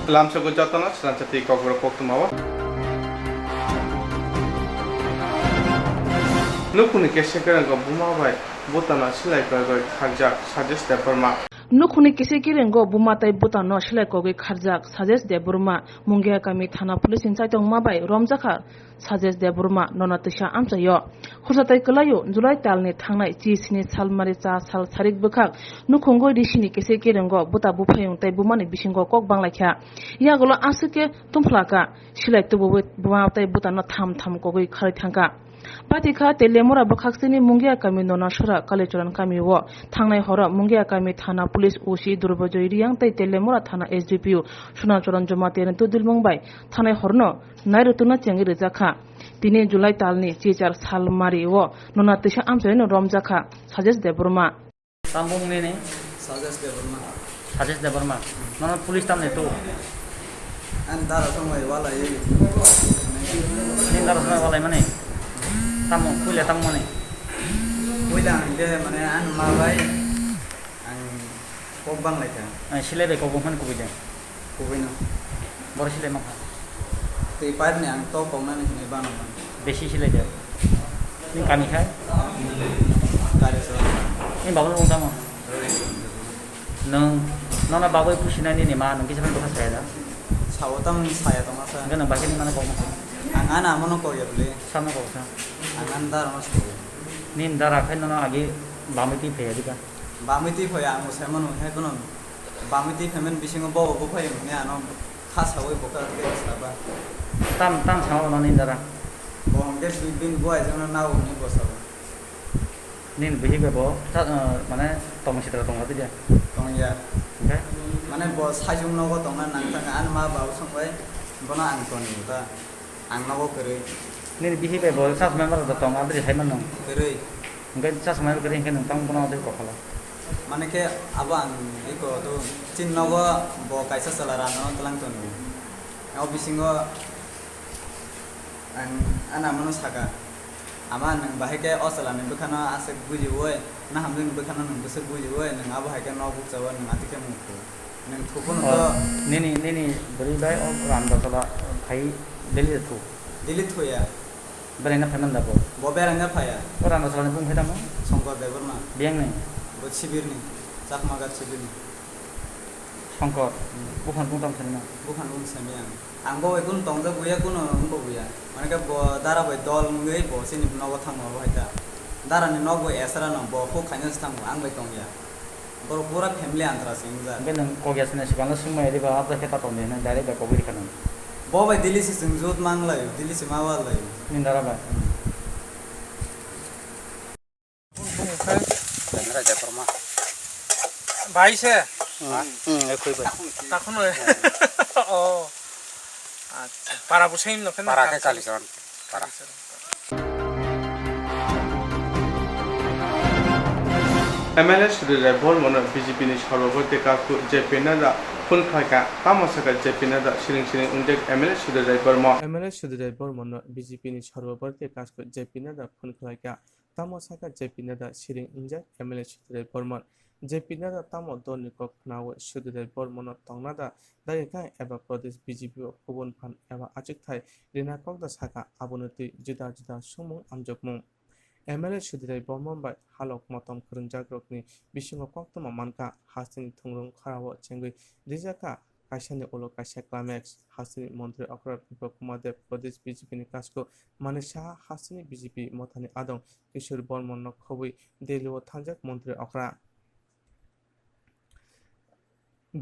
lamsago jatana Swrangchati Kokborok Koktwma nukuni kesekerang buma bai butana silai koi khajak suggest deparma Nukhuni kisi kirengo bumatai Bhutan no silai kogi kharjak suggest de Burma Mungia kami thana police inside tong mabai romjakha suggest de Burma nona tisha amchayo khusatai kalayo July talni thangnai chi sini salmari cha sal sarik bukhak nukhungo risini kisi kirengo buta bufayung tai bumani bisingo kok banglaikha yagolo asuke tumflaka silai tubu bumatai Bhutan no tham kogi khari thangka Patika telemora bakhaksini Mungia kami nona shara kalechoran kami wo thangnai hora Mungia kami thana police osi durbojoy riang tai telemora thana SDPU Swrangchati jomate tudil mongbai thanai horno nairutuna chengi rejakha tini July talni chichar salmari wo nona tisha amchaino romjakha suggest de Burma Tambung ni suggest de Burma nona police tamne to andara samai wala ye ni dara samai wala mane tamo kuila tamo ne kuila ande mane an mabai an kobang laika silai be kobong han kubija kubina bor silai maka te par ne an to kongna ne bana beshi silai de ni kami khai kare so ni babul bong tamo nang nona babai pusina ni ma nang kisaban to khasaya da sawatang saya to masa ngana bakini mana kong angana amono ko yule sama kong sa angan dar mas ni dara khai nona age bamiti phe dika bamiti phoya amo semano he kono bamiti phemen bisingo bo bo phoy ne ano khasawai boka ke saba tam sawo nona ni dara bo hongke bin boy jona naw ni bosaba nin behi be bo mane tong sitra tong ati dia tong ya okay mane bo sajung no go tonga nang tang an ma ba songbai bona an kon ta an no go kere nin behi be bo sas member da tong ati hai man kere ngai sas member kere ngai tang bona de ko khala mane ke abang iko to chin no go bo kaisa salara no tlang ton au bisingo an amano saka ama nang bahake osala nang bekhana ase buji woy na hamding bekhana nang bese buji woy nang aba hake no buk jawan nang atike muko nang thupon to nini bari bai o ram da sala khai deli thoya bari na phanan da bo bo beranga phaya o ram da sala pung pheda mo songkor debar ma biang nei bo sibir ni chakmaga sibir ni songkor bukan pung tam thana bukan un samiang angbo ekun tongja buya kuno umbo buya mane ke bo dara boy dol ngai bo sini nogo thang mo haita dara ni nogo esra no bo ko khanya thang ang bai tongya bo pura family andra singja ngai nang ko gyas ne sibang sumai ri ba apda kheta to ne na direct ba ko buri kana bo bai dili si singjot manglayo dili si mawal layo nin dara ba Chandra Japarma भाई से ekoi ba तखन ओ अच्छा पारा बुझैम न फेन para ke kalisan para MLA Sudhir Bolmono BJP ni সর্ববর্তী কাকু জেপিনাদা ফুনখাকা তামাসাকা জেপিনাদা সিরিং উন্দেক MLA Sudhir Bolmono MLA Sudhir Bolmono BJP ni সর্ববর্তী কাকু জেপিনাদা ফুনখাকা তামাসাকা জেপিনাদা সিরিং উন্দেক MLA Sudhir Bolmono জেপিনাদা তামো দলনি কখনাও Sudhir Bolmono তংনাদা দায়কা এবা প্রদেশ BJP কুবন ফান এবা আচুকথাই রিনা ককদা সাকা আবনতি जुदा जुदा সুমুং আমজকমুং MLA Sudhir Bolmono bai halok motom khurunjagrokni bisingo Koktwma manka hasini thungrung kharao chengui rijaka kaisani olo kaisa climax hasini mantri okra Koktwma de pradesh BJP ni kasko manisha hasini BJP mothani adong Kishore Bolmono khobui delio thangjak mantri okra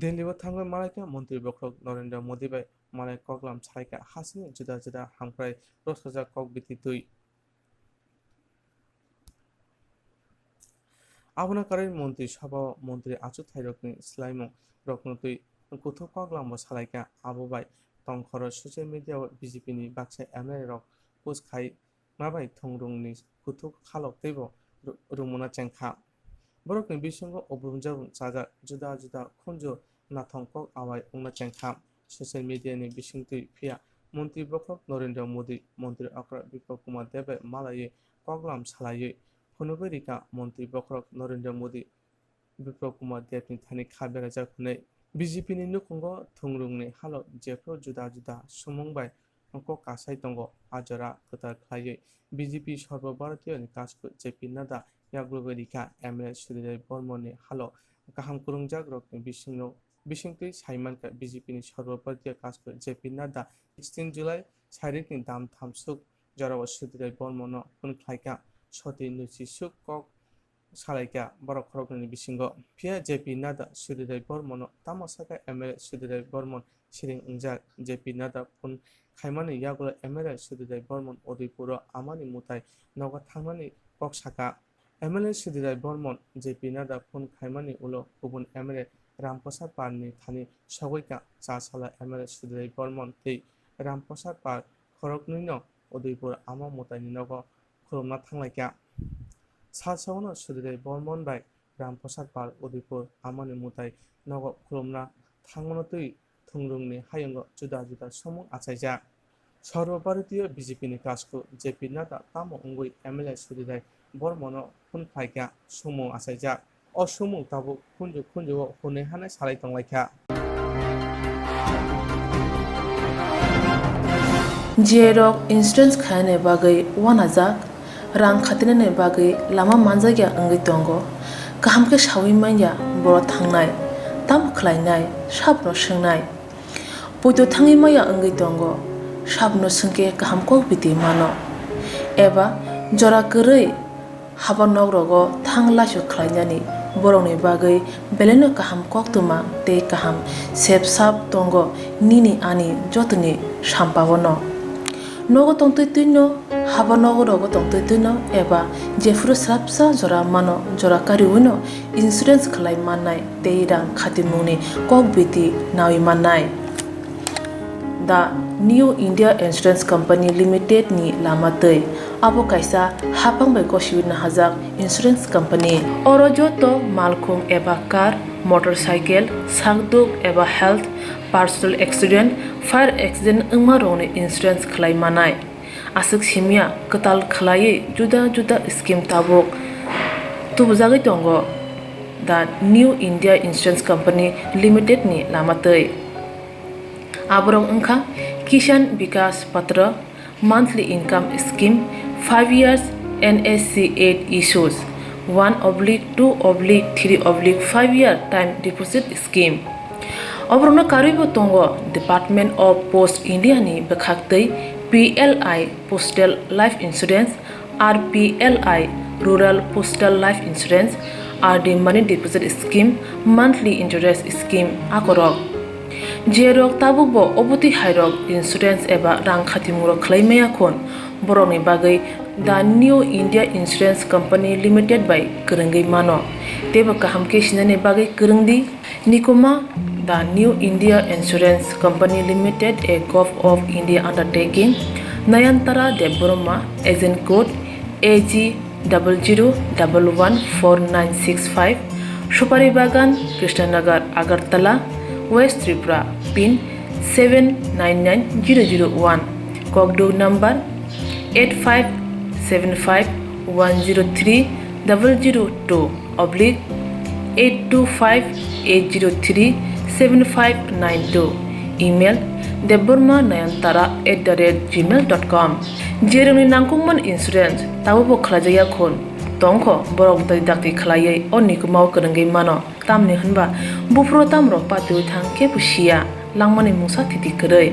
delio thangoi malaika mantri bokrok Narendra Modi bai malai koklam chaika hasini juda juda hamkrai roshaja kokbiti tui আবনাকারীর মন্ত্রী সভা মন্ত্রী আচু থাইরকনি স্লাইমং রকনতুই Koothu কগলামো সালাইকা আবুবাই তংখর social media BJP ni Baksa MLA rock post খাই মাবাই থংরংনি কুথু খালক তৈব রুমনা চেংখা বরকনি বিসঙ্গ অবরুমজাবুং চাজা जुदा जुदा খুনজো নাথংকক away উংনা চেংখা social media ni বিসিংতুই ফিয়া মন্ত্রী বক্রক নরেন্দ্র মোদি মন্ত্রী অকরা বিপ্লব কুমার দেবে মালায়ে কগলাম সালায়ে ফনুবরিকা মন্ত্রী বক্রক নরেন্দ্র মোদি বিপ্লব কুমার দেবনি থানি খাবেরা জাখুনে BJP ni nukungo thungrungni halo jefro juda juda sumungbai ko kasai tongo ajara kotar khlaioi BJP সর্বভারতীয় কাজকো JP Nada yaglogorika ML Sudiraj Bormoni halo kaham kurungjak rokni bisingtui saimanka BJP ni সর্বভারতীয় কাজকো JP Nada 16 July sairikni dam thamsuk jorao Sudiraj Bormono phunkhalaika soti nuchisuk kok salaika borok khorokni bisingo phia JP Nada Sudiraj Bormono tamosaka ML Sudiraj Bormon siring ungjak JP Nada phun khaimani yagulo ML Sudiraj Bormon Odipuro amani mutai nogo thangmani kok saka ML Sudiraj Bormon JP Nada phun khaimani ulo kubun ML Ramprasad Parni thani sagoika chasala ML Sudiraj Bormon tei Ramprasad Par khoroknino Odipur ama mutai nogo khurumna thanglaika Salsawono Sudiraj Bormon bai Ramprasad Par Odipur amani mutai nogo khurumna thangmonotui thungrungni hayongo juda juda somung achaija সর্বভারতীয় BJP ni kasko JP Nada tamo ungui ML Sudiraj Bormono phunkhalaika somung achaija o somung tabo khunju hone hane salai tonglaika Jerok insurance khane bagai wanajak rang khatinane bagai lama manjagya angai tongo kahamke sawi manya boro thangnai tam khlainai sabno swngnai poito thangi maya angai tongo sabno sungke kaham kok biti mano eba jora korei haba nogrogo thanglasu khlainani borongni bagai beleno kaham koktwma tei kaham sepsap tongo nini ani jotoni sampabono nogo tongtui tuino haba nogorogo tongtui tuino eba jefru srapsa jora mano jora kariuno insurance khlai mannai tei rang khatimungni kok biti nawi mannai The New India Insurance Company Limited ni lamatei abo kaisa hapang bai koshiwina hajak insurance company oro joto malkhung eba car motorcycle sakduk eba health personal accident fire accident ungma rongni insurance khlai manai asuk simia katal khlai juda juda scheme tabok tubujagi tongo The New India Insurance Company Limited ni lamatei aborong ungkha Kishan Vikas Patra monthly income scheme 5 years NSC 8 issues 1/2/3/5 year time deposit scheme obrona karibo tongo Department of Post India ni bekhaktei PLI Postal Life Insurance RPLI Rural Postal Life Insurance RD Money Deposit Scheme monthly interest scheme akorok Jerok tabubo obuti hairok insurance eba rang khatimuro khlaimaya khon boroni bagai The New India Insurance Company Limited by Kurungai mano teba kahamke sinane bagai kurungdi nikoma The New India Insurance Company Limited a Gov of India undertaking Nayantara Deborma agent code AG 00114965 Supari Bagan Krishnanagar Agartala West Tripura pin 799001 Kokborok number 8575102825-825-803-7592 email debormanayantara@gmail.com jeroni nangkungman insurance tabubo khlajaya khon tongkho borok dai dakti khlaiei onikmau kurungai mano tamni hunba bufro tamro patu thangke pusia langmani musa thiti korei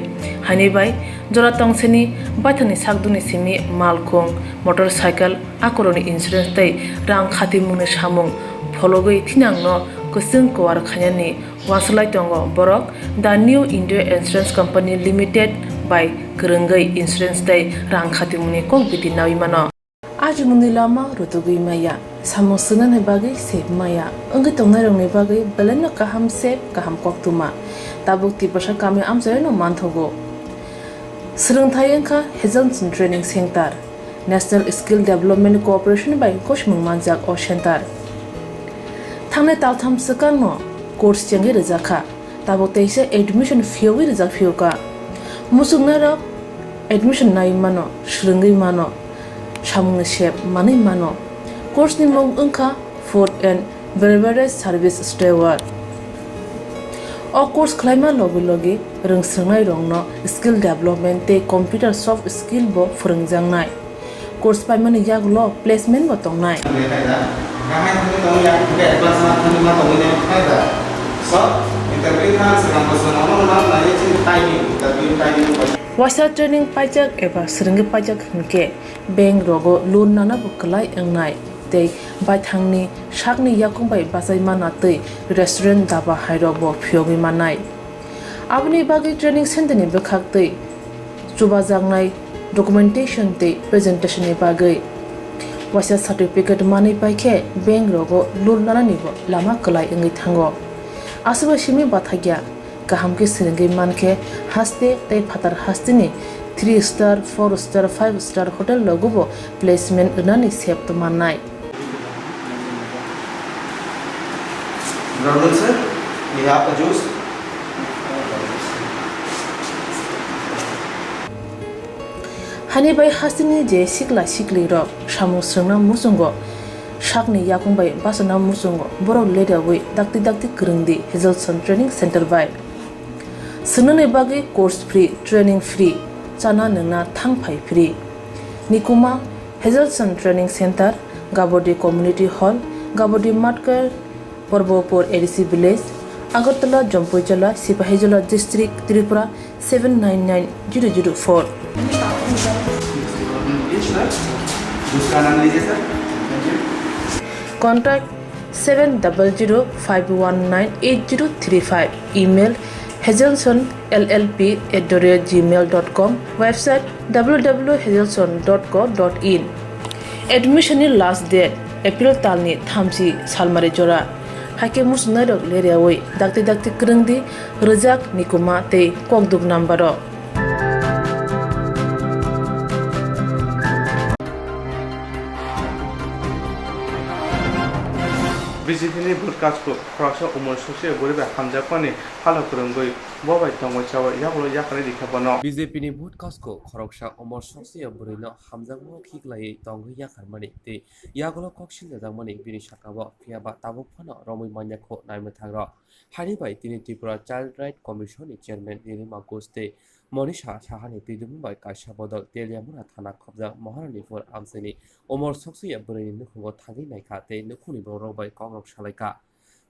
hani bai jora tongseni bathani sakduni simi malkhung motorcycle akoroni insurance tai rang khatimungni samung phologoi thinangno kusung kwar khanyani waslai tongo borok The New India Insurance Company Limited by kurungai insurance tai rang khatimungni kok biti nawi mano Ajumuni lama rutugui maya samusuna ne bagai sep maya anggi tongnai rongni bagai beleno kaham sep kaham koktwma tabuk ti pasha kami amjai no manthogo Swrangchati engkha Hejalson Training Center National Skill Development Corporation by koshmung manjak o center thangne taltham sakano course chengi rejakha tabuk teise admission fee wi rejak fee ka musungna rok admission nai mano swrungai mano samung shep manai mano course ni mong ungkha food and beverage service steward O course khlaima logi logi rongsrangnai rongno skill development te computer soft skill bo phurungjangnai course paimani yaglo placement bo tongnai wasa training pajak eba srungi pajak hunke bank rogo loan nana bo klai engnai tei baithangni shakni yakungbai basai mana tei restaurant daba hairo bo phyogi manai abni bagi training center ni bekhak tei chuba jangnai documentation tei presentation ni bagai wasa certificate mani paikhe bank rogo loan nana ni bo lama klai engi thango asuba shimi bathagya kaham ke srungi manke haste tei phatar hastini 3 star 4 star 5 star hotel logo bo placement unani sep to manai Brother sir, we have a juice. hani bai hasini je sikla sikli ro samu srungna musungo shakni yakungbai basana musungo borok leda wi dakti krungdi Hazelson Training Center bai sunane bagi course free training free chana nangna thangphai free nikuma Hazelson Training Center Gabodi Community Hall Gabodi Matkar Porbopur ADC Village Agartala Jampuijala Sipahijala District Tripura 799004 Contact 7005198035 email hazelsonllp@gmail.com website www.hazelson.co.in admission last date April talni thamsi salmare jora hake musnarok leriawai dakti krungdi rejak nikuma tei kokduk nambaro BJP broadcast ko khraksa umor sose goriba hamjakpani halakurungoi bobai tongoi chawa yaklo yakane dikhabano BJP ni broadcast ko khraksa umor sose burino hamjakmo khiklai tongoi yakarmani te yagolo koksil jangmani bini sakabo fiaba tabuk phano romoi manyakho naimuthagra hari bai tini Tripura Child Right Commission ni chairman Nirima Goste Monisha Sahani Tidumbai Kaisha Bodol Teliamura Thana Khobja Maharani for Amseni Omor Soksi Burini Nukungo Tangi Naika Te Nukuni Borobai Kongok Shalika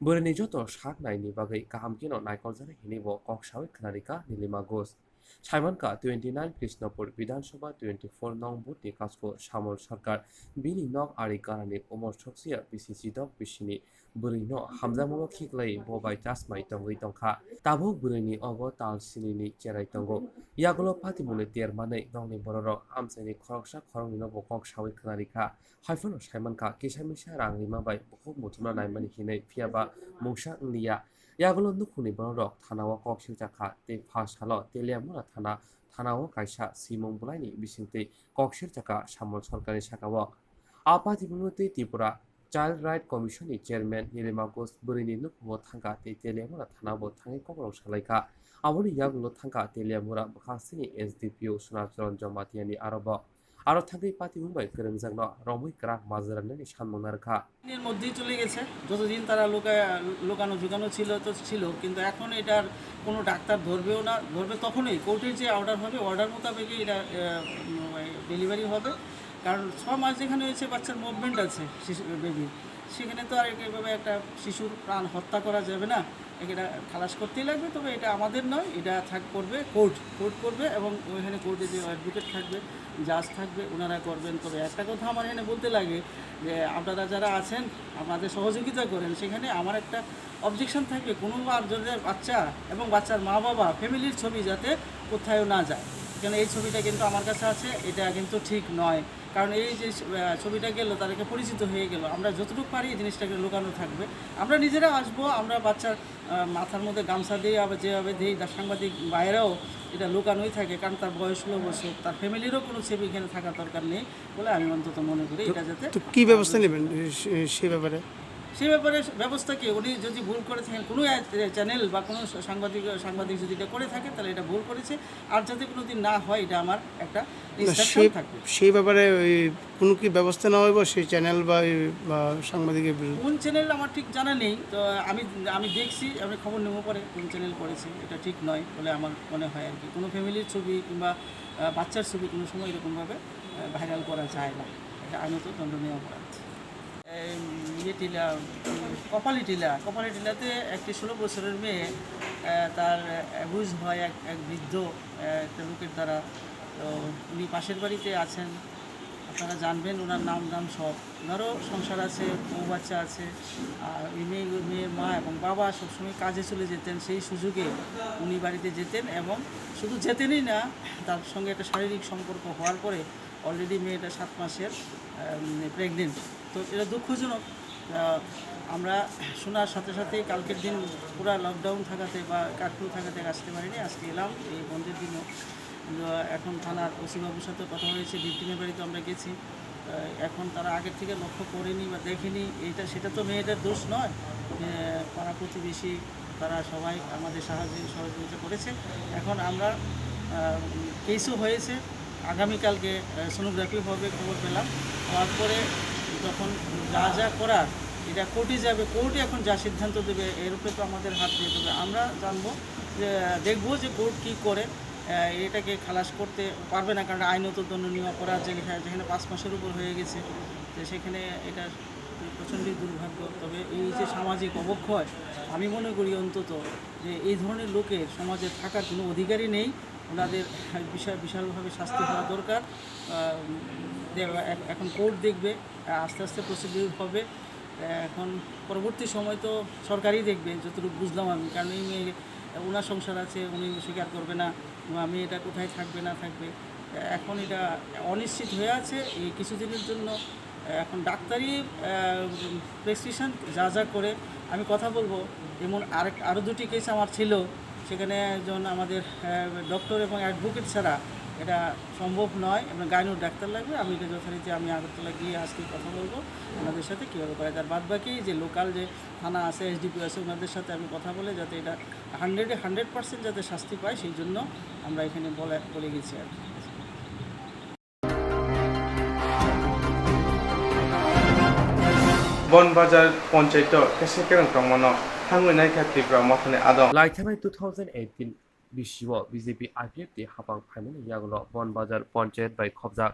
Burini Joto Shak Naini Bagai Kahamkino Naikozari Hinibo Kok Shawi Kanarika Nilima Gos Shaimanka 29 Krishnapur Vidhan Sabha 24 Nong Buti Kasko Shamol Sarkar Bini Nok Ari Karani Omor Soksi BCC Dok Bishini Burino Hamzamo Kiklai Bobai Tasmai Tongi Tonka Tabo Burini Ogo Tal Sinini Cherai Tongo Yagolo Patimule Tiermane Nongni Bororo Amseni Kroksha Korongino Bokok Shawi Kanarika Haifono Shaimanka Kishamisha Ranglima by Bokok Mutuna Naimani Hine Fiaba Musha Ndia Yagolo Nukuni Borok Tanawa Kok Shiltaka Te Pashalo Teliamura Tanawa Kaisha Simon Bulani Bisinte Kok Shiltaka Shamol Sorkari Shakawa Apatibulute Tripura Child Right Commission ni Chairman Nilima Ghosh Burini Nukumo Thangka Te Teliamura Thanabo Thangi Kokborok Salaika Aboni Yaglo Thangka Teliamura Bakhasini SDPO Swrangchati Jomatiani Arabo Aro Thangi Pati Mumbai Kerengzangno Romui Krak Mazarani Shanmonarka এর মধ্যেই চলে গেছে যতদিন তারা লোকানো ঝুকানো ছিল তো ছিল কিন্তু এখন এটার কোনো ডাক্তার ধরবেও না ধরবে তখনই কোর্টের যে অর্ডার হবে অর্ডার মোতাবেকই এটা ডেলিভারি হবে কারণ 6 মাস যেখানে হয়েছে বাচ্চার মুভমেন্ট আছে শিশু বেবি সেখানে তো আর এইভাবে একটা শিশুর প্রাণ হত্যা করা যাবে না এটা খালাস করতেই লাগবে তবে এটা আমাদের নয় এটা করবে কোর্ট করবে এবং ওইখানে কোর্টে যে অ্যাডভোকেট থাকবে জাজ থাকবে ওনারা করবেন তবে একটা কথা আমার এখানে বলতে লাগে যে আপনারা যারা আছেন আমাদের সহযোগিতা করেন সেখানে আমার একটা অবজেকশন থাকবে কোনো বাচ্চা এবং বাচ্চার মা বাবা ফ্যামিলির ছবি যাতে কোথাও না যায় কারণ এই ছবিটা কিন্তু আমার কাছে আছে এটা কিন্তু ঠিক নয় কারণ এই যে ছবিটা গেল তাদেরকে পরিচিত হয়ে গেল আমরা যতটুকু পারি এই জিনিসটাকে লুকানো থাকবে আমরা নিজেরা আসবো আমরা বাচ্চার মাথার মধ্যে গামছা দিয়ে আবার যেভাবে দিই তার সাংবাদিক বাইরেও এটা লুকানোই থাকে কারণ তার বয়স 16 বছর তার ফ্যামিলিরও কোনো ছবি এখানে থাকার দরকার নেই বলে আমি অন্তত মনে করি এটা যাতে তো কি ব্যবস্থা নেবেন সেই ব্যাপারে সেই ব্যাপারে ব্যবস্থা কি উনি যদি ভুল করে থাকেন, কোনো চ্যানেল বা কোনো সাংবাদিক যদি এটা করে থাকে তাহলে এটা ভুল করেছে, আর যাতে কোনো দিন না হয় এটা আমার একটা ইনস্ট্রাকশন থাকবে। সেই ব্যাপারে ওই কোনো কি ব্যবস্থা নেওয়া হইব সেই চ্যানেল বা সাংবাদিকের বিরুদ্ধে? কোন চ্যানেল আমার ঠিক জানা নেই, তো আমি দেখছি, আমি খবর নেবো পরে কোন চ্যানেল করেছে, এটা ঠিক নয় বলে আমার মনে হয় আর কি। কোনো ফ্যামিলির ছবি কিংবা বাচ্চার ছবি কোনো সময় এরকমভাবে ভাইরাল করা যায় না, এটা আইনত দণ্ডনীয় অপরাধ। টিলা কপালি টিলাতে একটি 16 বছরের মেয়ে, তার অ্যাবিউজ হয় এক বৃদ্ধ একটা লোকের দ্বারা। তো উনি পাশের বাড়িতে আছেন, আপনারা জানবেন ওনার নাম সব। ওনারও সংসার আছে, বউ বাচ্চা আছে, আর ওই মেয়ের মা এবং বাবা সবসময় কাজে চলে যেতেন, সেই সুযোগে উনি বাড়িতে যেতেন এবং শুধু যেতেনই না, তার সঙ্গে একটা শারীরিক সম্পর্ক হওয়ার পরে অলরেডি মেয়েটা 7 মাসের প্রেগনেন্ট। তো এটা দুঃখজনক। আমরা শোনার সাথে সাথেই কালকের দিন পুরা লকডাউন থাকাতে বা কারফিউ থাকাতে আসতে পারিনি, আজকে এলাম এই বন্ধের দিনও। এখন থানার ওসি বাবুর সাথে কথা হয়েছে, ভিক্টিমের বাড়িতে আমরা গেছি। এখন তারা আগের থেকে লক্ষ্য করেনি বা দেখেনি, সেটা তো মেয়েদের দোষ নয়। পাড়া প্রতিবেশী তারা সবাই আমাদের সহযোগিতা করেছে। এখন আমরা কেসও হয়েছে, আগামীকালকে সোনোগ্রাফি হবে খবর পেলাম। হওয়ার পরে যখন যা করার এটা কোর্টে যাবে, কোর্টে এখন যা সিদ্ধান্ত দেবে এর উপরে তো আমাদের হাত দিয়ে দেবে। আমরা জানবো যে দেখবো যে কোর্ট কী করে। এটাকে খালাস করতে পারবে না, কারণ আইনত দণ্ডনীয় অপরাধ যেখানে 5 মাসের উপর হয়ে গেছে, তো সেখানে এটা প্রচণ্ডই দুর্ভাগ্য। তবে এই যে সামাজিক অবক্ষয়, আমি মনে করি অন্তত যে এই ধরনের লোকের সমাজে থাকার কোনো অধিকারই নেই। ওনাদের বিশালভাবে শাস্তি হওয়া দরকার। এখন কোর্ট দেখবে, আস্তে আস্তে প্রসিডিউর হবে। এখন পরবর্তী সময় তো সরকারই দেখবে, যতটুকু বুঝলাম আমি। কারণ এই মেয়ে, ওনার সংসার আছে, উনি স্বীকার করবে না, মেয়েটা কোথায় থাকবে না থাকবে, এখন এটা অনিশ্চিত হয়ে আছে এই কিছুদিনের জন্য। এখন ডাক্তারি প্রেসক্রিপশন যা করে আমি কথা বলবো। যেমন আরও 2টি কেস আমার ছিল, সেখানে একজন আমাদের ডক্টর এবং অ্যাডভোকেট ছাড়া এটা সম্ভব নয়, এবং গাইনোর ডাক্তার লাগবে। আমি এটা যথারীতি আমি আগরতলা গিয়ে আজকে কথা বলবো ওনাদের সাথে কীভাবে করা যায়। বাদ বাকি যে লোকাল যে থানা আছে, এসডিপি আছে, ওনাদের সাথে আমি কথা বলে যাতে এটা 100% যাতে শাস্তি পায়, সেই জন্য আমরা এখানে বলে গেছি আর কি। বনবাজার পঞ্চায়েত কেসে কেরং টংমানো থাঙ্গুই নাইখা ত্রিপুরা মথানে আদং লাইথানাই 2018 বিশিও বিজেপি আইপিএফ টি হাপাং ফাইনাল ইয়াগুলো বনবাজার পঞ্চায়েত বাই খবজা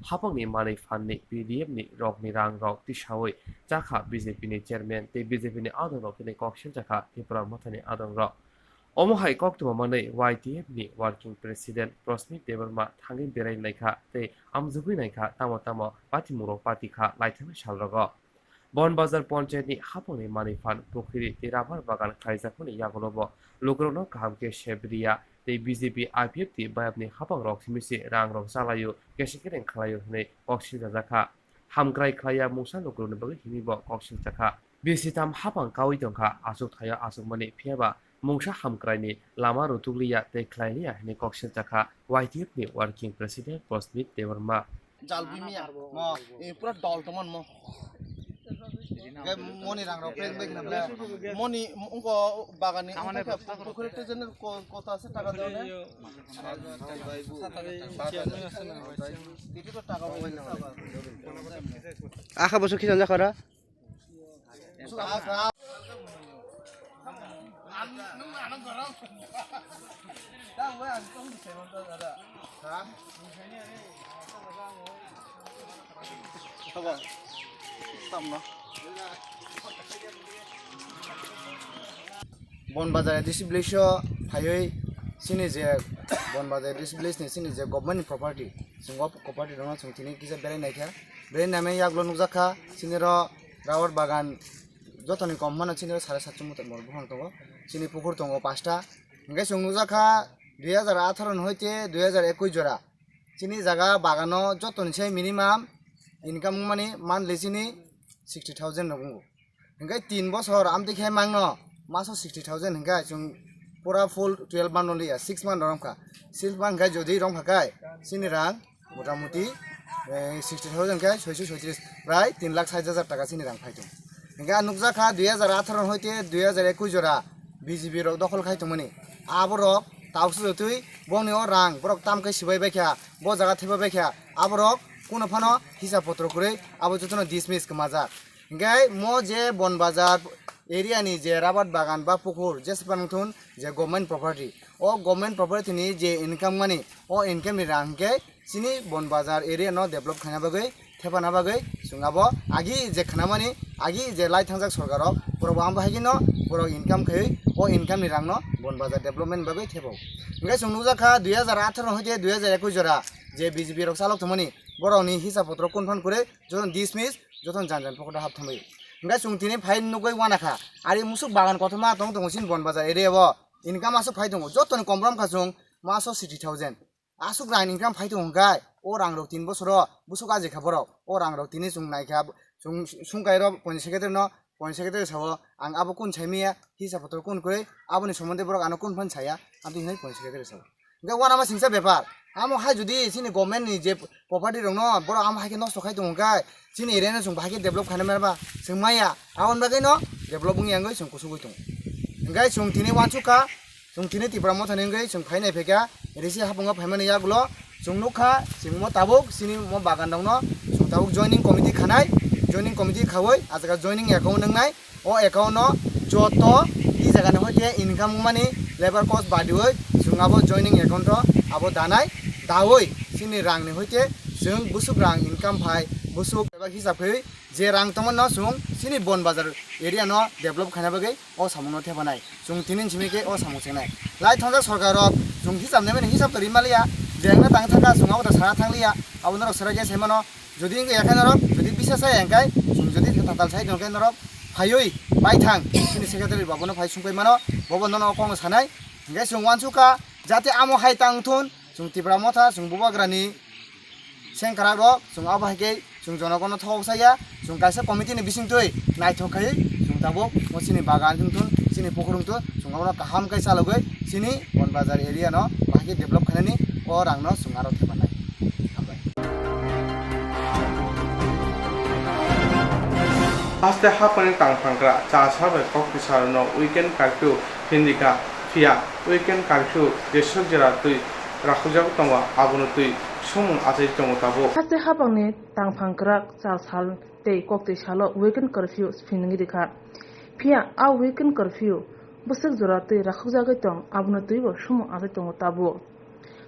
হাপাংনি মাनै ফাননি PDF ni rokni rang rok tisawi chakha BJP ni chairman te BJP ni adong rok ni koksil chakha Tripura মথানি adong rok omohai koktwma manai YTF ni working president Prosmit Debarma thangin berai naikha te amjugui naikha tamo patimuro patikha laithana salrogo বনবাজার পঞ্চায়েতনি হাপনি মানিফান পুকুরি তে rubber বাগান খাইজাখনি ইয়াগলব লোকরনো কাহামকে সেবরিয়া তে BJP IPF তি বায়াবনি হাপাং rock সিমিসি রাং rock চালায়ু কেসিকেরেং খালায়ু হনে কক্সিল জাখা হামগ্রাই খায়া মুসা লোকরনো বগে হিমিব কক্সিল জাখা বিসিতাম হাপাং কাউই দংখা আসুক থায়া আসুক মানি ফিয়াবা মুংসা হামগ্রাইনি লামা রুতুগলিয়া তে খ্লাইলিয়া হনে কক্সিল জাখা YTF ni working president Prosmit Debarma jalbimia mo pura dol tomon mo moni rang rok preng bek namla moni unko bagani পুকুরের জনের কত আছে টাকা দাও না টাকা আখা বছর কি জানা করা বনবাজার ডিসপ্লেস ফাইই সিনি যে বনবাজার ডিসপ্লেস নি সিনি যে গভর্নমেন্ট প্রপার্টি সিংহ প্রপার্টি দङ जोंथिनि किजा बेराय नायखा बेराय नामे याग्लो नुजाखा सिनिर रावर बागान जतनि कम मानो सिनिर 7.5 मिटार मर बहन दङ सिनि पुकुर दङ 5टा ओंगे जों नुजाखा 2018 হইতে 2021 জোড়া सिनि জায়গা বাগানো जतनि से मिनिमाम इनकाम माने मान्थलि सिनि 60,000 नगुंगो ओंगे 3 বছর आम देखाय मांगनो मासो 60,000 हंगा जों पूरा फुल 12 मान लिया 6 मान रंखा 6 मान गाय जदि रंखा गाय सिनि रां मोटामुटी 60,000 गाय 636 प्राय 3,60,000 টাকা सिनि रां फायदों hingga nukjaka 2018 hoite 2021 jora BJP rok dokol khaitomani aborok tausu tui bongni o rang borok tamkai sibai baikha bo jaga theba baikha aborok কোনো ফানো হিসাব পত্র করে আবো যতন ডিসমিস কমাজাক গাই মো যে বনবাজার এরিয়ানি যে রাবাত বাগান বা পুকুর যে সেপানথুন যে গভর্নমেন্ট প্রপার্টি ও গভর্নমেন্ট প্রপার্টিনি যে ইনকাম মানি ও ইনকাম নি রাংকে সিনি বনবাজার এরিয়া ন ডেভেলপ খানা বাগৈ থেপানা বাগৈ সুঙাবো আগি যে খানামানি আগি যে লাই থাংজাক সরকারক বড় আম বাহাগিনো বড় ইনকাম খাই ও ইনকাম নি রাংনো বনবাজার ডেভেলপমেন্ট বাগৈ থেবো গাই সুনুজাখা 2018 হইতে 2021 জরা যে বিজেপি রক চালক থমনি বড়নি হিসাব পত্র কনফার্ম করে যখন ডিসমিস যখন জানজান পকটা হাব থামাই গাই সুংতিনি ফাইন নুগৈ ওয়ানাখা আরি মুসুক বাগান কতমা দং দংসিন বনবাজার এরিয়াবো ইনকাম আসো ফাই দङ যতনি কমপ্রম খাসুং মাসো 60,000 আসুক রাং ইনকাম ফাই দङ গাই ও রাং রক 3 বছর বুসুক আজি খাবরক ও রাং রক তিনি সুং নাইখা সুংকাই র পঞ্চায়েত সেক্রেটারি ন পঞ্চায়েত সেক্রেটারি সাবো আং আবো কোন ছাইমিয়া হিসাব পত্র কোন করে আবনি সম্বন্ধে বড় আনো কোন ফান ছায়া আমি হিনাই পঞ্চায়েত সেক্রেটারি সাবো গাই ওয়ান আমা সিংসা ব্যাপার আমো হাই যদি সিনি গভর্নমেন্ট नि যে প্রপার্টি রং ন বড় আম হাইকে নষ্ট খাই দङ গাই সিনি এরিয়া সুং বাকি ডেভেলপ খানা মেরবা সুং মাইয়া আवन বাগै ন ডেভেলপিং यांगै सुं कुसुगै दङ गाय सुं तिनि वानसुका सुं तिनि तिब्रामो थानेंगै सुं फाइनाय फेका रिसि हाबुंगा फाइमाने यागुलो सुं नुखा सिं मो ताबुक सिनि मो बागान दङ न सुं ताबुक जॉइनिंग कमिटी खानाय जॉइनिंग कमिटी खावै आजका जॉइनिंग एकाउंट नंगनाय ओ एकाउंट न जतो इ जागाने होते इनकाम माने लेबर कस्ट बादिवै सुं आबो जॉइनिंग एकाउंट आबो दानाय दावै सिनि रांनि होते जों बुसुक रां इनकाम फाय बुसुक एबा हिसाब खै जे रां तमन न सुं सिनि बन बाजार एरिया न डेभलप खाना बागै ओ सामुन थेबानाय सुं तिनिन सिमिके ओ सामु सेनाय लाई थांजा सरकारक सुं हिसाब नेमे हिसाब तरि मालिया जेंना तां थाका सुंगाव दा सारा थांलिया आबन रक सराजे सेमानो जदि इंगे एखाय नरक जदि बिसासाय एंकाय सुं जदि ताताल साइ दंकाय नरक फायै बाय थां सिनि सेक्रेटारि बाबनो फाय सुंकाय मानो बबन न कङ सानाय इंगे सुं वानसुका जाते आमो हाय तांथुन सुं तिब्रा मथा सुं बुबाग्रानि सेंकाराग सुं आबाहायके सुं जनगण थौसाया सुं कायसा कमिटिनि बिसिंतै नायथखायै सुं ताबो मसिनि बागान जुंथुन सिनि पुखुरुंथु सुं आबनो काहाम काय सालगै सिनि बन बाजार एरिया न बाहायके डेभलप खानानि ओ रांनो सुं आरो थेबानाय Haste hapani tangpangkra chasabe koktisarno weekend curfew hindika fia weekend curfew desok jera tui rakujak tongwa abono tui sumung achai tongo tabo haste hapangni tangpangkra chasal tei koktisalo weekend curfew sphingi dikha fia a weekend curfew busuk jora tui rakujak tong abono tui bo sumung achai tongo tabo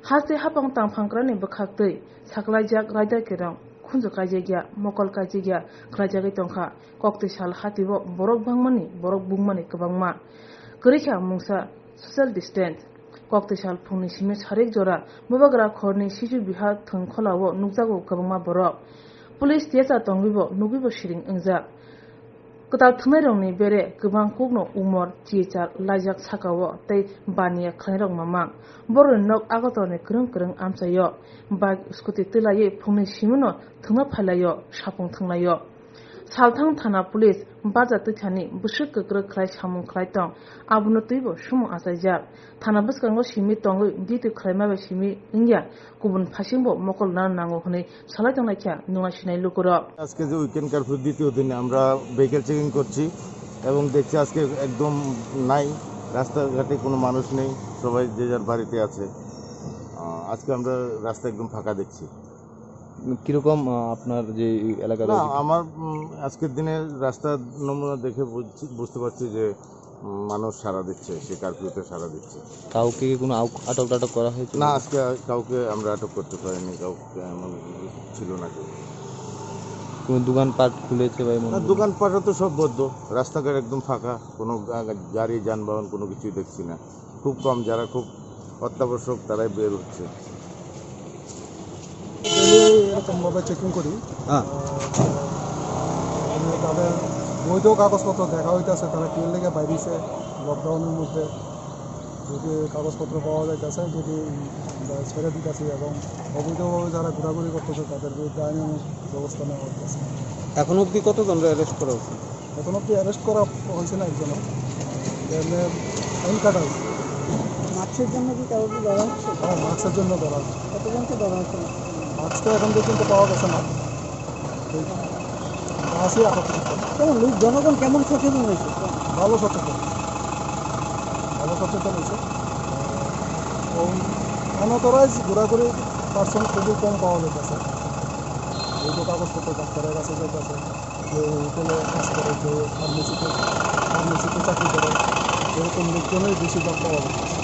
haste hapang tangpangkra ni bakhak tui saklaijak raida kerang खुंजो काजेगिया मकल काजेगिया क्राजागै Tankha कक्तिसाल हातिबो Barak बांगमानि Barak बुंमानि गोबांमा गरिखा मुंसा social distance कक्तिसाल फुंनि सिमे सारेक जरा बबाग्रा खरनि सिजु बिहा थंखलावो नुकजागो गोबांमा बरक police Teja तंगिबो नुगिबो सिरिं अंजा कताव थंनाय रंनि बेरे गोबां कुगनो उमर थिएचार लाइजाक साकावो तै बानिया खनायरं मामा बर नक आगतरनि गोरों गोरों आमचायो बाइक स्कुटि तैलायै फुंनि सिमनो थंना फायलायो सापुं थंनायो सालथां थाना पुलिस बाजा तैथानि बुसुक गोग्रो ख्लाय सामुं ख्लाय तं आबुनो तैबो सुमु आसायजाक थाना बसकांगो सिमि तंगै दितु ख्लायमाबे सिमि इंगिया गुबुन फासिंबो मकल ना नांगो हनै सालाय तंनायखा नुङासिनाय लुकुरो আজকে যে উইকেন্ড কারফিউ দ্বিতীয় দিনে আমরা ভেহিকেল চেকিং করছি এবং দেখছি আজকে একদম নাই রাস্তাঘাটে কোনো মানুষ নেই সবাই যে যার বাড়িতে আছে আজকে আমরা রাস্তা একদম ফাঁকা দেখছি কিরকম আপনার যে এলাকা না আমার আজকের দিনে রাস্তা নমুনা দেখে বুঝতে পারছি যে মানুষ সাড়া দিচ্ছে সে কারফিউতে সাড়া দিচ্ছে কাউকে কোনো আটক টাটক করা হয়েছে না আজকে কাউকে আমরা আটক করতে পারিনি কাউকে এমন ছিল না কেউ কোনো দোকানপাট খুলেছে বা এমন দোকানপাটও তো সব বদ্ধ রাস্তাঘাট একদম ফাঁকা কোনো গাড়ি যানবাহন কোনো কিছুই দেখছি না খুব কম যারা খুব অত্যাবশ্যক তারাই বের হচ্ছে এরকমভাবে চেকিং করি তাদের বৈধ কাগজপত্র দেখা হইতেছে তারা কিল লেগে বাইরেছে লকডাউনের মধ্যে যদি কাগজপত্র পাওয়া যাইতেছে যদি ছেড়ে দিতেছি এবং অবৈধভাবে যারা ঘোরাঘুরি করতেছে তাদের বিরুদ্ধে আইনি ব্যবস্থা নেওয়া হইতেছে এখন অবধি কতজন অ্যারেস্ট করা হয়েছে এখন অবধি অ্যারেস্ট করা হয়েছে না একজন ফাইন কাটা হয়েছে মাস্কের জন্য কি কাউকে ধরা হচ্ছে হ্যাঁ মাস্কের জন্য ধরা হচ্ছে কতজনকে ধরা হচ্ছে মাস্ক তো এখন পর্যন্ত পাওয়া গেছে না আশি 78 কেমন লোক জনগণ কেমন সচেতন হয়েছে? ভালো সচেতন হয়েছে। অনথরাইজ ঘোরাঘুরি পার্সন খুবই কম পাওয়া যাইতেছে। যেহেতু কাগজপত্র ডাক্তারের কাছে যাইতেছে, কেউ হোটেলে কাজ করে, কেউ ফার্মেসিতে চাকরি করে, এরকম লোকজনের বেশিরভাগ পাওয়া যাইতেছে।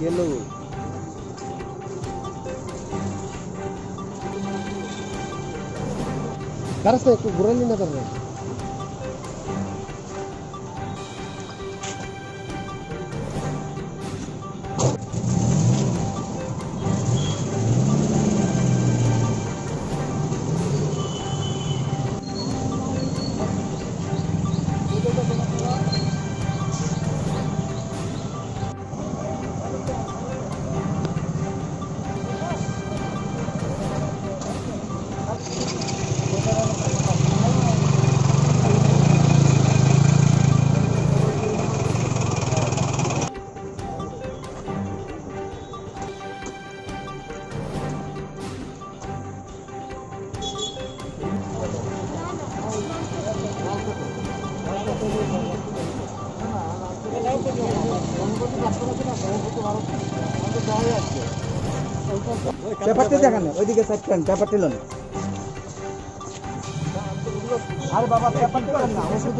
Hello. Karena saya kuburan ini terus. ব্যাপারটা দেখান না, ওইদিকে সাইড করেন, ব্যাপারটা লন। আরে বাবা ব্যাপারটা করেন না, ওষুধ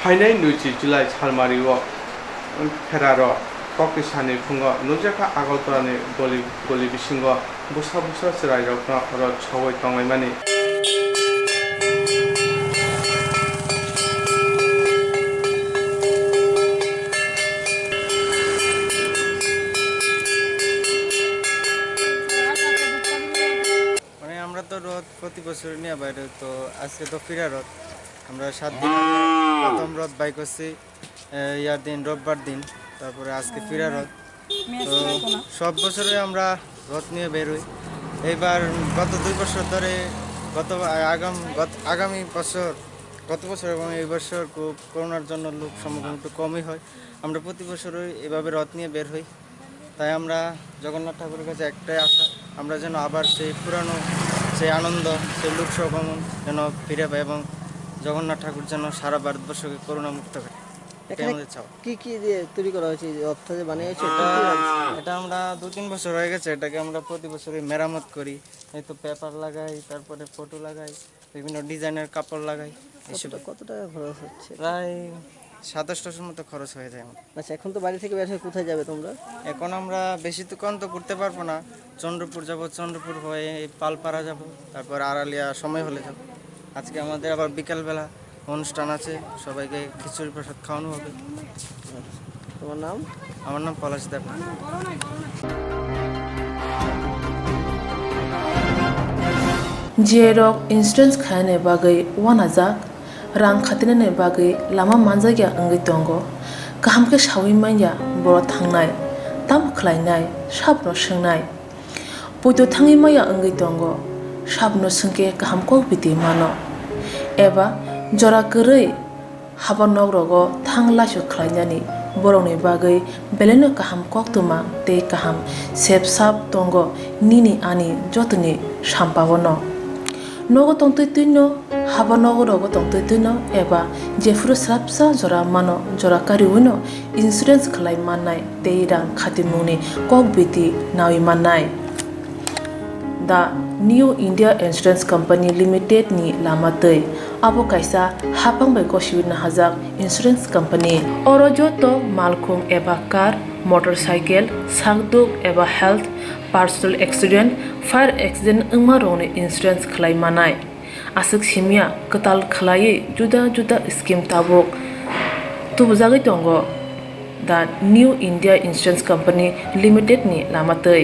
फाइनाय 2 जुलाइ सालमारियाव फेरार कक्तिसानि फुङाव नुजाखा आगलतरानि गलि बिसिङाव बुसा सिरायरकना रद छवै तंनायमानि মানে আমরা তো রথ প্রতি বছর নিয়ে বাইরে তো আজকে তো ফিরা রথ আমরা 7 দিন প্রথম রথ বাই করছি ইয়ার দিন রোববার দিন তারপরে আজকে ফিরা রথ তো সব বছরে আমরা রথ নিয়ে বের হই এইবার গত 2 বছর ধরে আগামী বছর গত বছর এবং এই বছর করোনার জন্য লোক সমাগম একটু কমই হয় আমরা প্রতি বছরই এভাবে রথ নিয়ে বের হই তাই আমরা জগন্নাথ ঠাকুরের কাছে একটাই আশা আমরা যেন আবার সেই পুরানো সেই আনন্দ সেই লোক সমাগম যেন ফিরে পাই এবং জগন্নাথ ঠাকুর যেন সারা ভারতবর্ষকে করোনা মুক্ত করে এটাই আমাদের চাওয়া। কি দিয়ে তৈরি করা হয়েছে রথটা যে বানিয়েছে এটা আমরা 2-3 বছর হয়ে গেছে এটাকে আমরা প্রতি বছরই মেরামত করি এই তো পেপার লাগাই তারপরে ফটো লাগাই বিভিন্ন ডিজাইনের কাপড় লাগাই এসব। কত টাকা খরচ হচ্ছে? প্রায় 2700 মতো খরচ হয়ে যায় আমাদের। আচ্ছা এখন তো বাড়ি থেকে বের হয়ে কোথায় যাবে তোমরা? এখন আমরা বেশি দোকান তো করতে পারবো না চন্দ্রপুর যাব চন্দ্রপুর হয়ে পালপাড়া যাব তারপর আড়ালিয়া সময় হলে যাব আজকে আমাদের আবার বিকালবেলা অনুষ্ঠান আছে সবাইকে খিচুড়ি প্রসাদ খাওয়ানো হবে। তোমার নাম? আমার নাম পলাশ দেব। Jerok insurance khane bagai wanajak rang khatinane bagai lama manjagya angai tongo kaham ke shawi manya boro thangnai tam khlainai sabno swngnai puito thangi maya angai tongo sabno sungke kaham ko biti mano eba jora korei haba nogrogo thanglasho khlainani borongni bagai beleno kaham koktwma tei kaham sep sap tongo nini ani jotoni sampabono nogo tongtoi tuino haba nogorogo tongtoi tuino eba jefuru srapsa jora mano jora kariuno insurance khlai mannai tei rang khatimungni kokbiti nawi mannai the New India Insurance Company Limited ni lamatei abo kaisa hapangbai kosibina hajak insurance company oro joto malkhung eba car motorcycle sakduk eba health personal accident fire accident ungma rone insurance khlai manai asuk simia katal khlai juda scheme tabok tubujagai tongo the New India Insurance Company Limited ni lamatei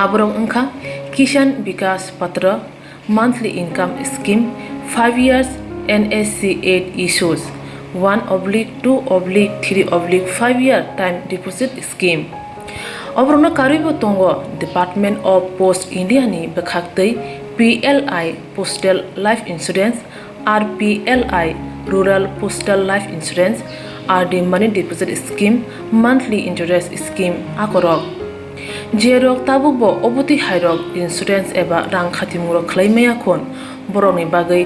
aborong ungkha Kisan Vikas Patra monthly income scheme 5 years NSC 8 issues 1/2/3/5 year time deposit scheme obrona karibo tongo Department of Post India ni bekhaktei PLI Postal Life Insurance RPLI Rural Postal Life Insurance RD Money Deposit Scheme monthly interest scheme akorok Jerok tabukbo obuti hairok insurance eba rang khatimuro khlaimaya khon boroni bagai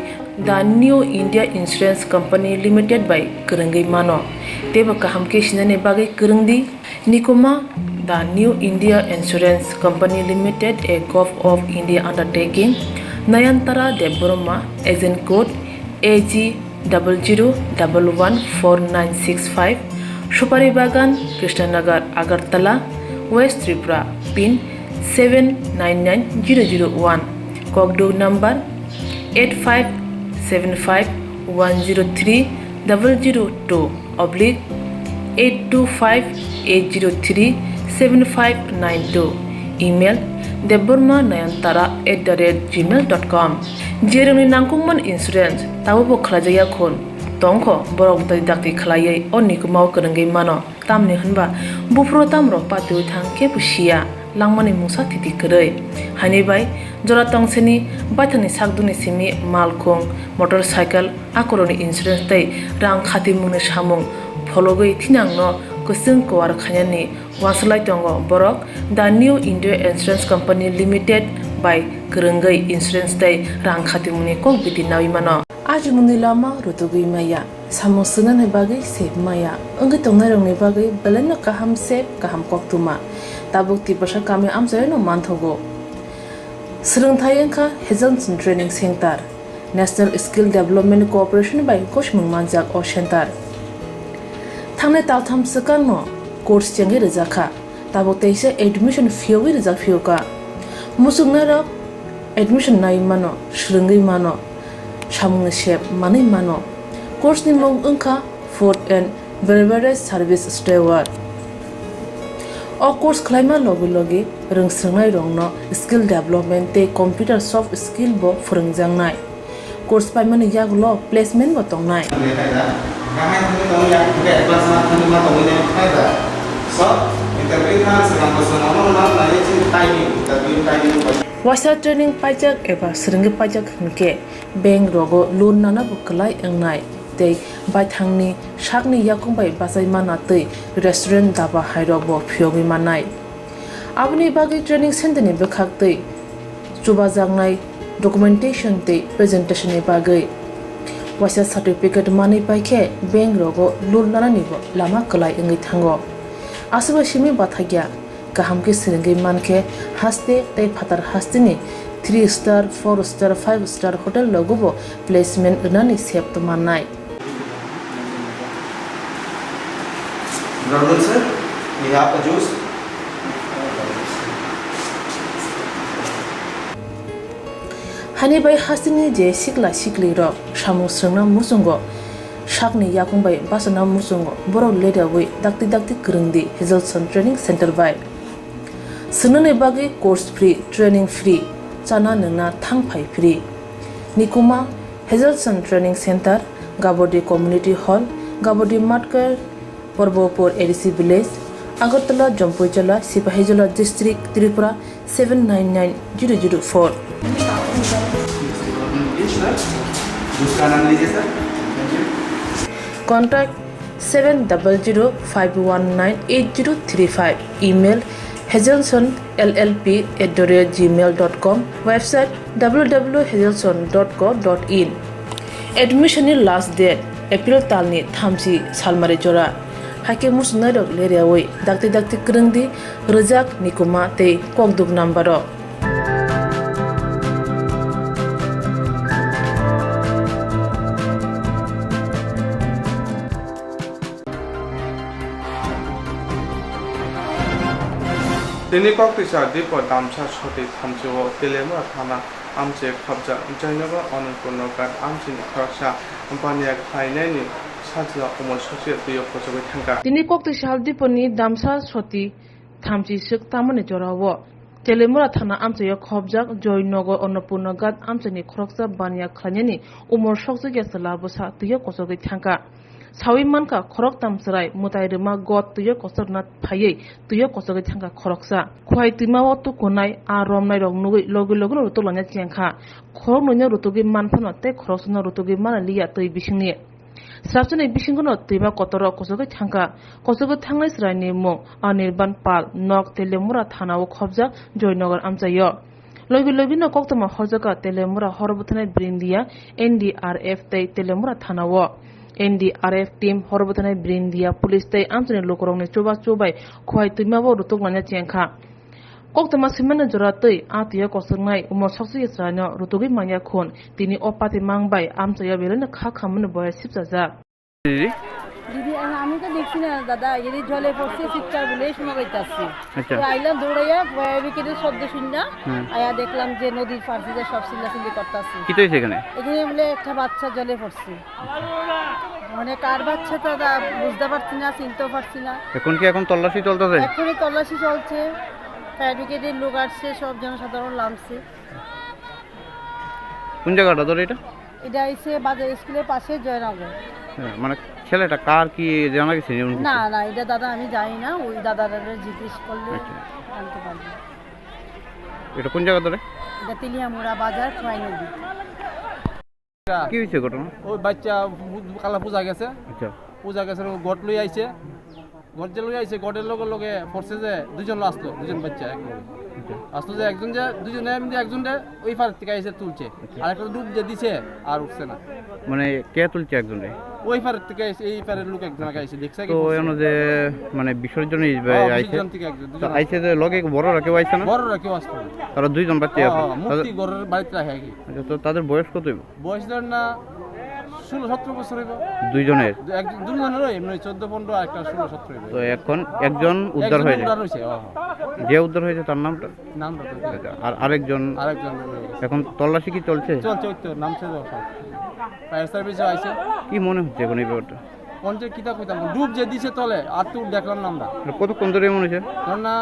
the New India Insurance Company Limited by Kurungai mano teba kaham ke sinane bagai kurungdi nikoma the New India Insurance Company Limited a Gov of India undertaking Nayantara Deborma agent code AG 00114965 Supari Bagan Krishnanagar Agartala West Tripura pin 799001 Kokdo number 8575102825-825-803-7592 email deborma9antara@gmail.com jeroni nangkungman insurance tabo khlajaya khon tongkho borok dai dakti khlaiye onikumau kurungai mano tamni hanba bufro tamro patu thang ke pusia langmani musa titi korei hani bai jora tongseni baithani sakduni simi malkhung motorcycle akoroni insurance tai rang khatimungni samung phologoi thinangno kusung kwar khanyani waslai tongo borok the New India Insurance Company Limited by kurungai insurance tai rang khatimungni kokbiti nawi mano aji muni lama rutugui maya samosuna ne bagai sep maya angai tongnai rongni bagai beleno kaham sep kaham koktwma tabuk tibasa kami amsayo no manthogo Swrangchati engkha hejang training center National Skill Development Cooperation by Koshmung Manjak o Center. Thangnai taltham sakang no course changi rijaka tabo teise admission fee rijak fioka musungna rok admission nai mano shrungi mano samung shep mani mano course ni mong ungkha food and beverage service steward o course khlaima logi rungsrungnai rongno skill development te computer soft skill bo phurungjangnai course paimani yaglo placement bo tongnai Wasa training pajak eba seringi pajak hingke bank rogo loan nana bukalai engnai tei baithangni sakni yakungbai basai mana tei restaurant daba hairok bo phiogi manai abni bagi training center ni bekhak tei chubajangnai documentation tei presentation ni bagai wasa certificate mani paikhe bank rogo loan nana ni bo lama kalai engai thango asaba simi bathagya kahamke seringi manke haste tei phatar hastini 3 star 4 star 5 star hotel logobo placement unani sep to manai Brother sir, we have a juice. Hani bai hasini je sikla sikli ro samu srna musungo sakni yakungbai basana musungo boro leda wi dakti krungdi Hazelson Training Center bai sunane bagi course free training free chana nuna thangphai free nikuma Hazelson Training Center Gabodi Community Hall Gabodi Matkar Porbopur ADC Village Agartala Jampuijala Sipahijala District Tripura 799004 Contact 7005198035 email hazelsonllp@gmail.com website www.hazelson.co.in admission last date April talni thamsi salmari jora hake musna dok leriawai dakti krungdi rejak nikuma tei kokduk nambaro Tini Koktwma Dipo Damsa Shoti Thamchiwo Telema Thana Amche Khabja Jainaga Onunkonokat Amche Khraksa Ampania Khainani Sajla Omor Sosia Tiyo Kosobe Thangka Tini Koktwma Diponi Damsa Shoti Thamchi Sik Tamane Jorawo Telemura Thana Amche Khobjak Joynogo Onopurnagat Amche ni Khraksa Bania Khanyani Omor Sokse Gesala Bosa Tiyo Kosobe Thangka Sawi manka khorok tamsrai mutai rima got tuyo kosokna phayei tuyo kosoge thangka khoroksa khwai timawo tu konai a romnai rong nugui logi rutu lanya chengkha khorok nonya rutugi manphano te khoroksna rutugi manaliya tui bisingni Srapchani bisingono tuiba kotoro kosoge thangnai srai ni mung Anirban Pal Nok Telemura Thanawo khobjak Joynagar amchayo logi no Koktwma horjaka Telemura horbuthanai brindia NDRF tei Telemura Thanawo NDRF team horbotanai brindia police tei amchani lokorongni chobai khwai tuimabo rutuk lanya chengkha Koktwma simana jora tei atiya kosangnai umor saksu yesrano rutugi mangya khon tini opati mangbai amchaya belena khamne boya sipjaja দিদি আমি তো দেখছি না দাদা এর জলে পড়ছে চিৎকার বলে শোনা যাইতাছে তো আইলাম দৌড়াইয়া উইকেটের শব্দ শুননা আয়া দেখলাম যে নদীর পাশে যে সব চিল্লাচিল্লি করতেছে কি হইছে এখানে বলে একটা বাচ্চা জলে পড়ছে মানে কার বাচ্চা তো বুঝতে পারছি না চিনতেও পারছি না এখন তল্লাশি চলতেছে এখনই তল্লাশি চলছে ফায়ার ব্রিগেডের লোক আসছে সব জনসাধারণ নামছে কোন জায়গাটা ধরে এটা হইছে বাজার স্কুলের পাশে জয়নগর মানে ছেলেটা কার কি জানা গেছে না এটা দাদা আমি জানি না ওই দাদারা জিজ্ঞেস করলে জানতে পারবো এটা কোন জায়গা ধরে এটা তিলিয়ামুড়া বাজার খোয়াই নদী কি হয়েছে ঘটনা ওই বাচ্চা কালা পূজা গেছে গট লই আইছে গটের লগে পড়ছে যে দুজন আসলো দুজন বাচ্চা আসতো যে একজন যে দুজনে মিলে একজন ওই পার থেকে এসে তুলছে আর একটা ডুব যে দিছে আর উঠছে না মানে কে তুলছে একজনে ওই পার থেকে এসে এই পারের লোক একজন এসে দেখছে তো এনো যে মানে বিসর্জনই আইছে তো আইছে যে লগে বড়রা কেউ আইছে না বড়রা কেউ আসতো না তারা দুইজন বাচ্চা আছে মুক্তি ঘরের বাড়িতে রাখে কি আচ্ছা তো তাদের বয়স কত হইব বয়স ধর না 16-17 বছর হইব দুইজনের দুজনেরও এমনি 14-15 আর একটা 16-17 হইব তো এখন একজন উদ্ধার হয়েছে যে উদ্ধার হয়েছে তার নামটা আর আরেকজন এখন তল্লাশি কি চলছে চলছে নামছে ফায়ার সার্ভিসও আইছে কি মনে হচ্ছে এখন এই ব্যাপারটা কোন যে কিতা কইতাম ডুব যে দিছে তলে আর তো দেখলাম না আমরা কতক্ষণ ধরে মনে হচ্ছে না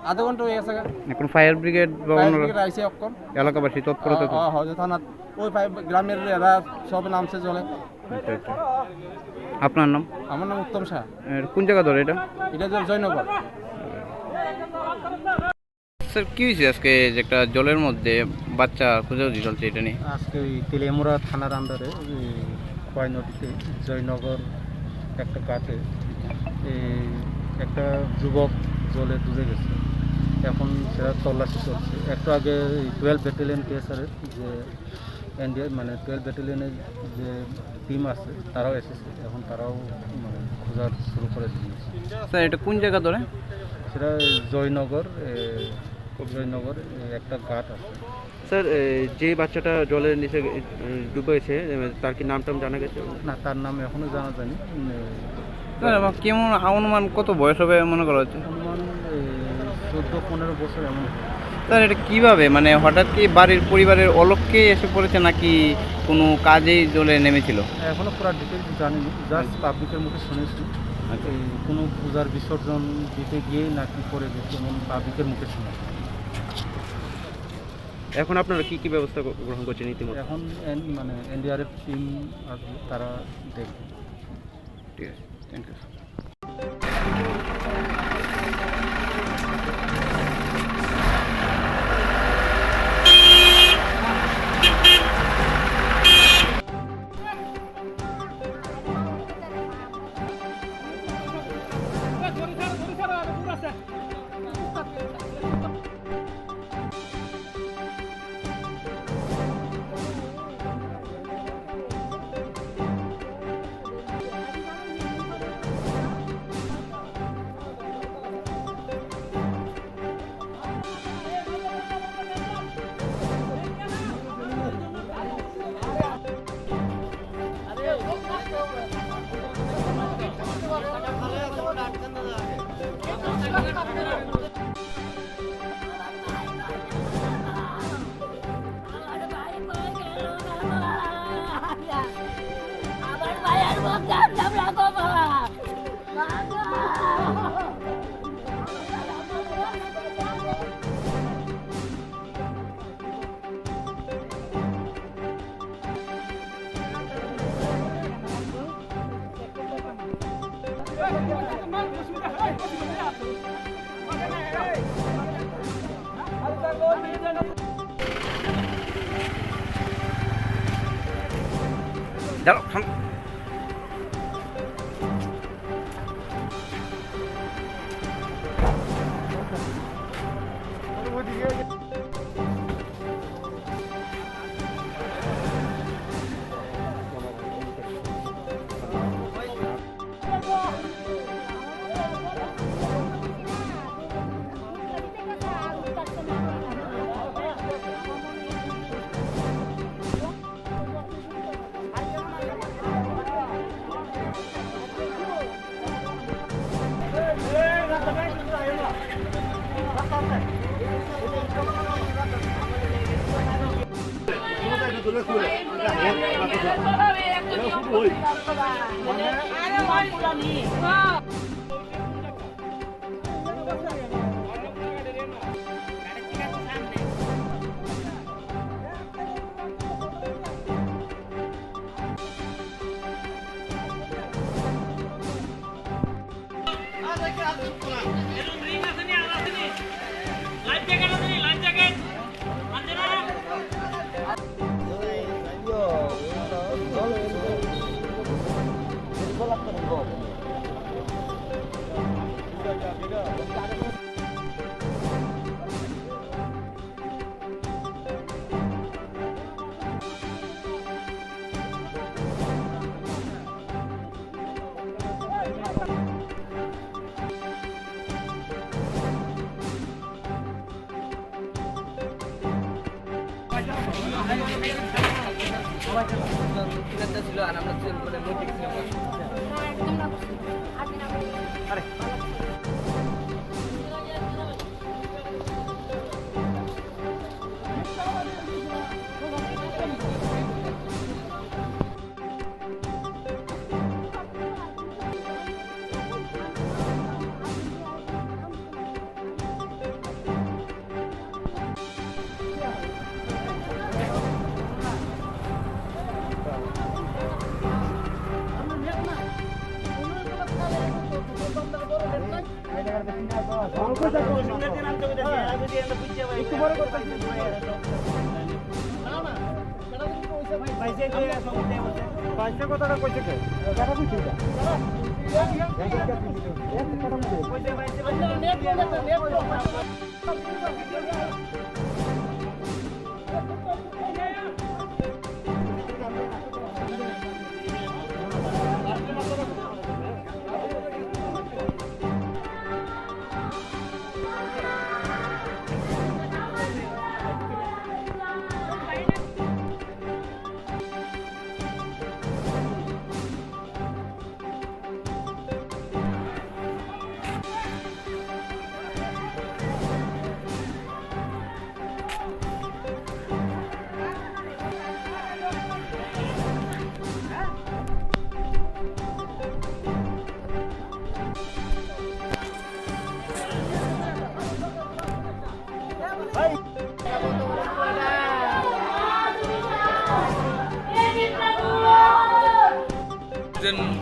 আধা ঘন্টা হয়ে গেছে এখন ফায়ার ব্রিগেড বা অন্যরা আইছে এখন এলাকাবাসী তৎপরতা তো থানা ওই গ্রামের এরা সব নামছে চলে আচ্ছা আপনার নাম আমার নাম উত্তম শাহ কোন জায়গা ধরে এটা জয়নগর স্যার কি হয়েছে আজকে যে একটা জলের মধ্যে বাচ্চা খোঁজাখুঁজি চলছে এটা নিয়ে আজকে ওই তেলিয়ামুড়া থানার আন্ডারে কয় নদীতে জয়নগর একটা ঘাটে একটা যুবক জলে ডুবে গেছে এখন সেটা তল্লাশি চলছে একটু আগে 12 ব্যাটালিয়ন কেএসআরের যে ইন্ডিয়া মানে 12 ব্যাটালিয়নের যে টিম আছে তারাও এসেছে এখন তারাও মানে খোঁজার শুরু করে দিয়েছে স্যার এটা কোন জায়গা ধরে সেটা জয়নগর একটা ঘাট আছে স্যার যে বাচ্চাটা জলের নিচে ডুবেছে তার কি নাম টাম জানা গেছে না তার নাম এখনো জানা যায়নি কেমন অনুমান কত বয়স হবে মনে করা হচ্ছে অনুমান 14-15 বছর এমন স্যার এটা কীভাবে মানে হঠাৎ কি বাড়ির পরিবারের অলক্ষ্যে এসে পড়েছে নাকি কোনো কাজেই জলে নেমেছিল এখনও পুরো ডিটেলস জানিনি জাস্ট পাবলিকের মুখে শুনেছি কোনো পূজার বিসর্জন দিতে গিয়ে নাকি করে দিচ্ছে এমন পাবলিকের মুখে শুনেছি এখন আপনারা কি কি ব্যবস্থা গ্রহণ করছেন ইতিমধ্যে এখন মানে এনডিআরএফ টিম আসবে তারা দেখবে ঠিক আছে থ্যাংক ইউ ছিল আর আমরা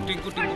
টিঙ্কু টিঙ্কু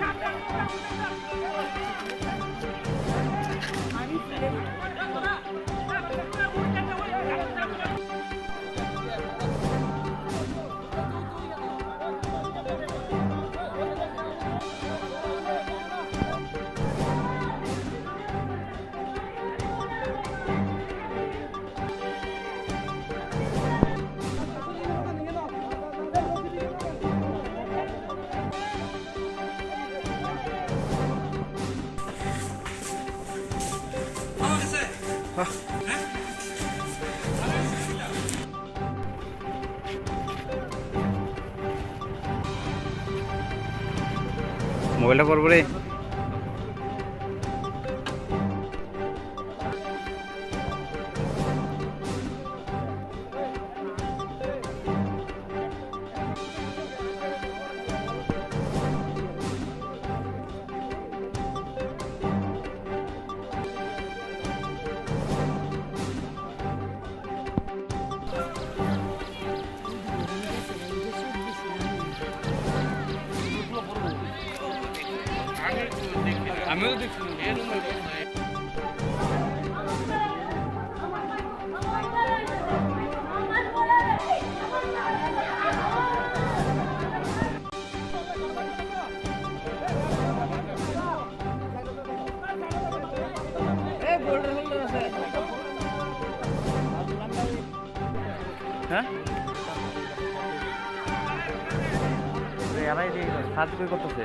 মোবাইলটা করবো রে আমিও দেখছি হ্যাঁ এরাই সাহায্য করে করতেছে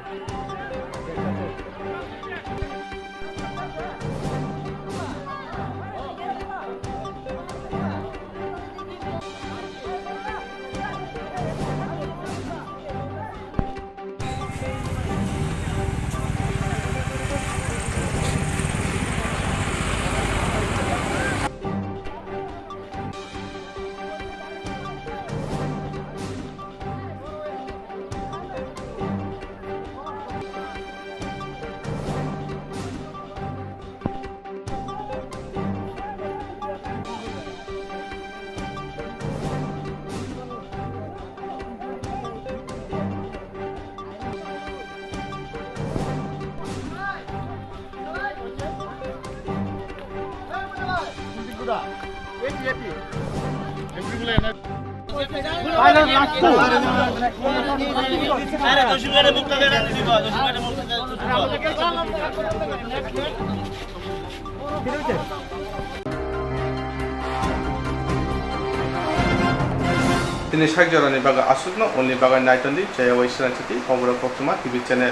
Ini Swrangchati baga asutno oni baga naitandi jaya Swrangchati Kokborok Koktwma TV channel